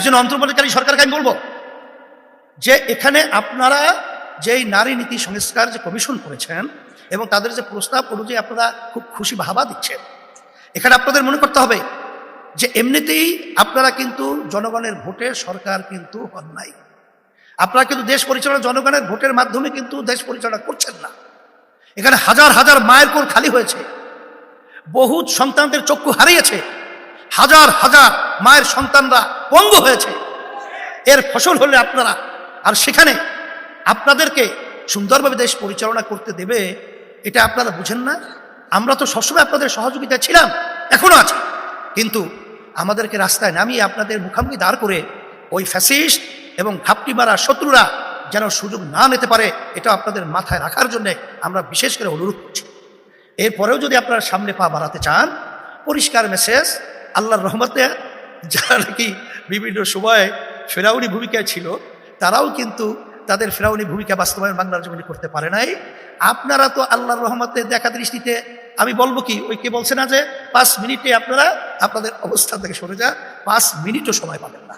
জন্য অন্তর্বর্তীকালীন সরকারকে আমি বলবো যে এখানে আপনারা যেই নারী নীতি সংস্কার যে কমিশন করেছেন এবং তাদের যে প্রস্তাব অনুযায়ী আপনারা খুব খুশি বাহবা দিচ্ছেন, এখানে আপনাদের মনে করতে হবে যে এমনিতেই আপনারা কিন্তু জনগণের ভোটে সরকার কিন্তু হন নাই। আপনারা কিন্তু দেশ পরিচালনা জনগণের ভোটের মাধ্যমে কিন্তু দেশ পরিচালনা করছেন না। এখানে হাজার হাজার মায়ের কোল খালি হয়েছে, বহু সন্তানদের চক্ষু হারিয়েছে, হাজার হাজার মায়ের সন্তানরা পঙ্গু হয়েছে। এর ফসল হলে আপনারা, আর সেখানে আপনাদেরকে সুন্দরভাবে দেশ পরিচালনা করতে দেবে, এটা আপনারা বুঝেন না। আমরা তো সবসময় আপনাদের সহযোগিতা ছিলাম, এখনো আছি, কিন্তু আমাদেরকে রাস্তায় নামিয়ে আপনাদের মুখামুখি দাঁড় করে ওই ফ্যাসিস্ট এবং ঘাপটি মারা শত্রুরা যেন সুযোগ না নিতে পারে, এটা আপনাদের মাথায় রাখার জন্য আমরা বিশেষ করে অনুরোধ করছি। এরপরেও যদি আপনারা সামনে পা বাড়াতে চান, পরিষ্কার মেসেজ, আল্লাহর রহমতে যারা নাকি বিভিন্ন সময় ফেরাউনি ভূমিকায় ছিল, তারাও কিন্তু তাদের ফেরাউনি ভূমিকা বাস্তবায়ন বাংলার জমিনে করতে পারে নাই। আপনারা তো আল্লাহর রহমতে দেখা দৃষ্টিতে, আমি বলবো কি, ওই কে বলছে না যে 5 মিনিটে আপনারা আপনাদের অবস্থান থেকে সরে যান, 5 মিনিটও সময় পাবেন না।